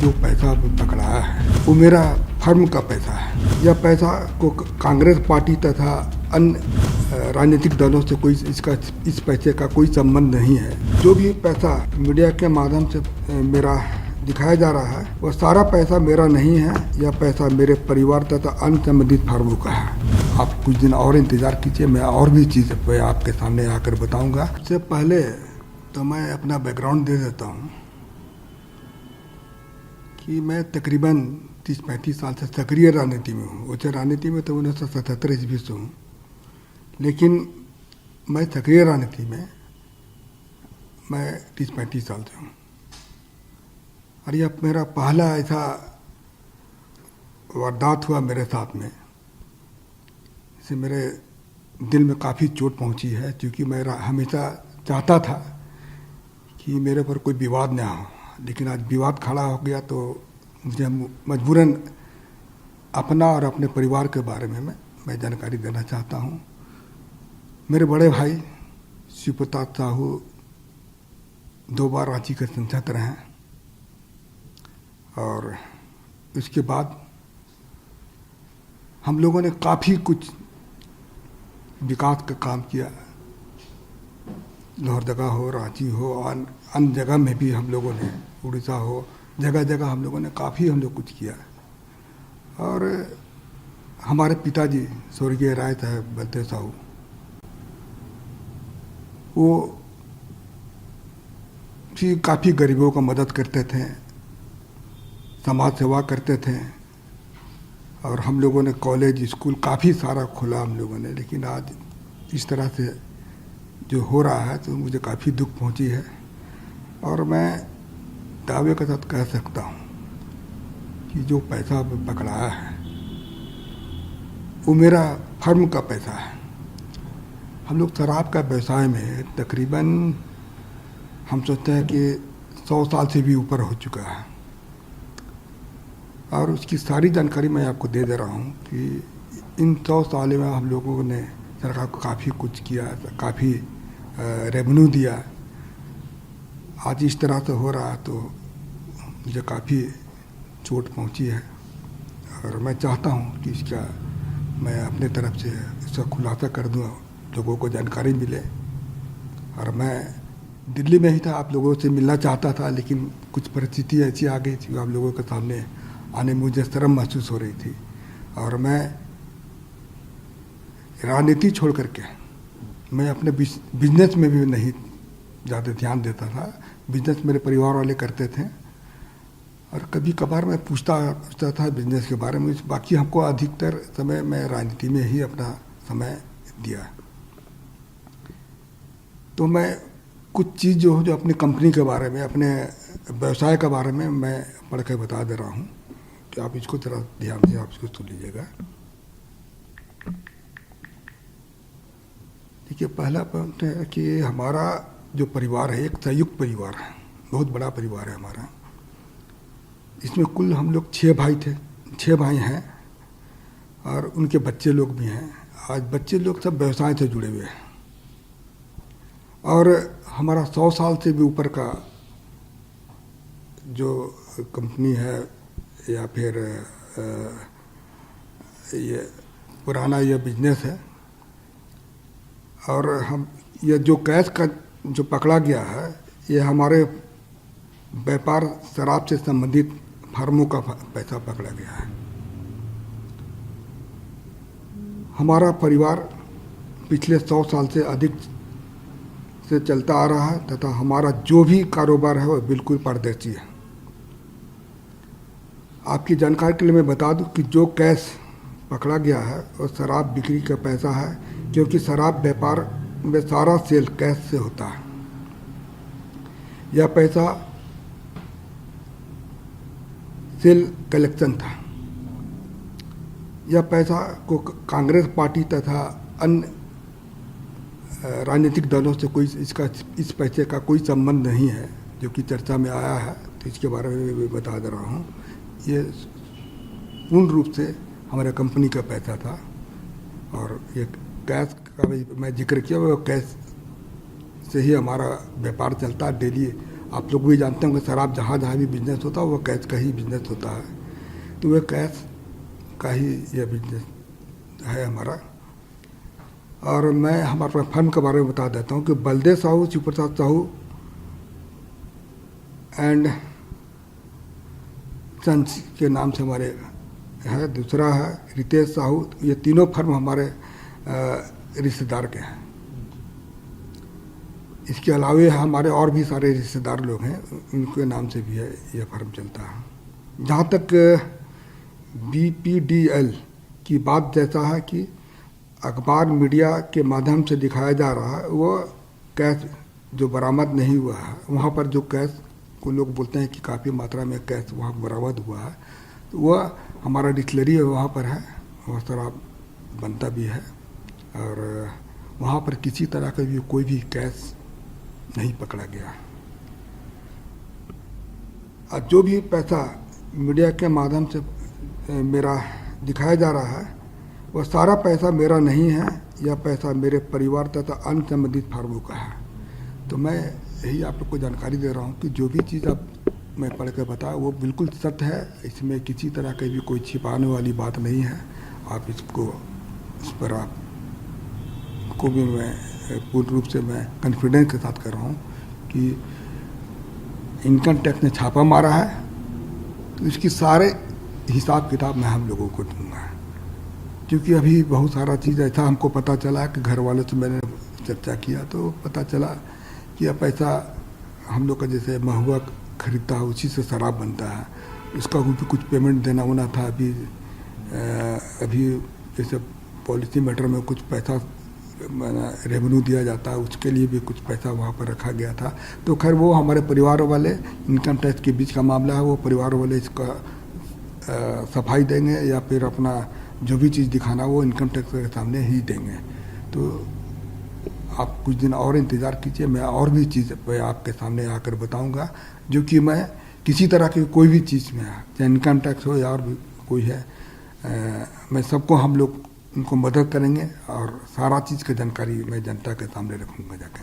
जो पैसा पकड़ाया है वो मेरा फर्म का पैसा है। यह पैसा को कांग्रेस पार्टी तथा अन्य राजनीतिक दलों से कोई इस पैसे का कोई संबंध नहीं है। जो भी पैसा मीडिया के माध्यम से मेरा दिखाया जा रहा है वह सारा पैसा मेरा नहीं है। यह पैसा मेरे परिवार तथा अन्य संबंधित फर्मों का है। आप कुछ दिन और इंतज़ार कीजिए, मैं और भी चीज़ पे आपके सामने आकर बताऊंगा। सबसे पहले तो मैं अपना बैकग्राउंड दे देता हूँ कि मैं तकरीबन 30-35 साल से सक्रिय राजनीति में हूँ। उच्च राजनीति में तो 1977 ईस्वी से हूँ, लेकिन मैं सक्रिय राजनीति में मैं 30-35 साल से हूँ। और यह मेरा पहला ऐसा वारदात हुआ मेरे साथ में, इससे मेरे दिल में काफ़ी चोट पहुंची है, क्योंकि मैं हमेशा चाहता था कि मेरे पर कोई विवाद ना हो, लेकिन आज विवाद खड़ा हो गया तो मुझे मजबूरन अपना और अपने परिवार के बारे में मैं जानकारी देना चाहता हूं। मेरे बड़े भाई शिवप्रताप साहू 2 बार रांची के सांसद रहे हैं, और इसके बाद हम लोगों ने काफ़ी कुछ विकास का काम किया। लोहरदगा हो, रांची हो, अन्य जगह में भी हम लोगों ने, उड़ीसा हो, जगह जगह हम लोगों ने काफ़ी कुछ किया। और हमारे पिताजी स्वर्गीय राय साहब बलदेव साहू, वो भी काफ़ी गरीबों को मदद करते थे, समाज सेवा करते थे, और हम लोगों ने कॉलेज स्कूल काफ़ी सारा खोला हम लोगों ने। लेकिन आज इस तरह से जो हो रहा है तो मुझे काफ़ी दुख पहुंची है। और मैं दावे के साथ कह सकता हूं कि जो पैसा पकड़ाया है वो मेरा फर्म का पैसा है। हम लोग शराब का व्यवसाय में तकरीबन हम सोचते हैं कि 100 साल से भी ऊपर हो चुका है, और उसकी सारी जानकारी मैं आपको दे रहा हूँ कि इन 100 साल में हम लोगों ने सरकार को काफ़ी कुछ किया, काफ़ी रेवेन्यू दिया। आज इस तरह से हो रहा है तो मुझे काफ़ी चोट पहुँची है, और मैं चाहता हूँ कि इसका मैं अपने तरफ से इसका खुलासा कर दूँ, लोगों को जानकारी मिले। और मैं दिल्ली में ही था, आप लोगों से मिलना चाहता था, लेकिन कुछ परिस्थिति ऐसी आ गई थी, आप लोगों के सामने आने में मुझे शर्म महसूस हो रही थी। और मैं राजनीति छोड़ करके मैं अपने बिजनेस में भी नहीं ज़्यादा ध्यान देता था। बिजनेस मेरे परिवार वाले करते थे, और कभी कभार मैं पूछता था बिजनेस के बारे में। बाकी हमको अधिकतर समय मैं राजनीति में ही अपना समय दिया। तो मैं कुछ चीज़ जो अपनी कंपनी के बारे में, अपने व्यवसाय के बारे में मैं पढ़ के बता दे रहा हूँ, कि आप इसको जरा ध्यान से आप इसको सुन लीजिएगा। देखिए, पहला पॉइंट है कि हमारा जो परिवार है एक संयुक्त परिवार है, बहुत बड़ा परिवार है हमारा। इसमें कुल हम लोग 6 भाई थे, 6 भाई हैं, और उनके बच्चे लोग भी हैं। आज बच्चे लोग सब व्यवसाय से जुड़े हुए हैं, और हमारा 100 साल से भी ऊपर का जो कंपनी है या फिर ये पुराना ये बिजनेस है। और हम ये जो कैश का जो पकड़ा गया है, ये हमारे व्यापार शराब से संबंधित फर्मों का पैसा पकड़ा गया है। हमारा परिवार पिछले 100 साल से अधिक से चलता आ रहा है, तथा हमारा जो भी कारोबार है वो बिल्कुल पारदर्शी है। आपकी जानकारी के लिए मैं बता दूं कि जो कैश पकड़ा गया है वो शराब बिक्री का पैसा है, क्योंकि शराब व्यापार में सारा सेल कैश से होता है। यह पैसा सेल कलेक्शन था। यह पैसा को कांग्रेस पार्टी तथा अन्य राजनीतिक दलों से इस पैसे का कोई संबंध नहीं है, जो कि चर्चा में आया है। तो इसके बारे में मैं बता दे रहा हूँ। ये पूर्ण रूप से हमारे कंपनी का पैसा था, और ये कैश का भी मैं जिक्र किया, वो कैश से ही हमारा व्यापार चलता। डेली आप लोग भी जानते होंगे शराब जहाँ जहाँ भी बिजनेस होता है वो कैश का ही बिजनेस होता है, तो वह कैश का ही यह बिजनेस है हमारा। और मैं हमारे फर्म के बारे में बता देता हूँ कि बलदेव साहू, शिवप्रसाद साहू एंड सन्स के नाम से हमारे है। दूसरा है रितेश साहू। ये तीनों फर्म हमारे रिश्तेदार के हैं। इसके अलावे हमारे और भी सारे रिश्तेदार लोग हैं, उनके नाम से भी है यह फर्म चलता है। जहाँ तक BPDL की बात जैसा है कि अखबार मीडिया के माध्यम से दिखाया जा रहा है, वो कैश जो बरामद नहीं हुआ है, वहाँ पर जो कैश को लोग बोलते हैं कि काफ़ी मात्रा में कैश वहाँ बरामद हुआ है, तो वह हमारा डिस्टिलरी वहाँ पर है, वहाँ शराब बनता भी है और वहाँ पर किसी तरह का भी कोई भी कैश नहीं पकड़ा गया। और जो भी पैसा मीडिया के माध्यम से मेरा दिखाया जा रहा है, वह सारा पैसा मेरा नहीं है, यह पैसा मेरे परिवार तथा अन्य संबंधित फर्मों का है। तो मैं यही आप लोग को जानकारी दे रहा हूँ कि जो भी चीज़ अब मैं पढ़ कर बताया वो बिल्कुल सत्य है, इसमें किसी तरह की भी कोई छिपाने वाली बात नहीं है। आप इसको, इस पर आपको भी मैं पूर्ण रूप से मैं कॉन्फिडेंस के साथ कर रहा हूँ कि इनकम टैक्स ने छापा मारा है, तो इसकी सारे हिसाब किताब मैं हम लोगों को दूंगा। क्योंकि अभी बहुत सारा चीज़ ऐसा हमको पता चला कि घर वालों से मैंने चर्चा किया तो पता चला कि अब पैसा हम लोग का जैसे महुआ खरीदता है उसी से शराब बनता है, इसका भी कुछ पेमेंट देना होना था। अभी जैसे पॉलिसी मैटर में कुछ पैसा रेवेन्यू दिया जाता है, उसके लिए भी कुछ पैसा वहाँ पर रखा गया था। तो खैर वो हमारे परिवार वाले, इनकम टैक्स के बीच का मामला है, वो परिवार वाले इसका सफाई देंगे या फिर अपना जो भी चीज़ दिखाना वो इनकम टैक्स के सामने ही देंगे। तो आप कुछ दिन और इंतज़ार कीजिए, मैं और भी चीज़ मैं आपके सामने आकर बताऊंगा, जो कि मैं किसी तरह की कोई भी चीज़ में, चाहे इनकम टैक्स हो या और भी कोई है, मैं सबको हम लोग उनको मदद करेंगे और सारा चीज़ की जानकारी मैं जनता के सामने रखूँगा जाकर।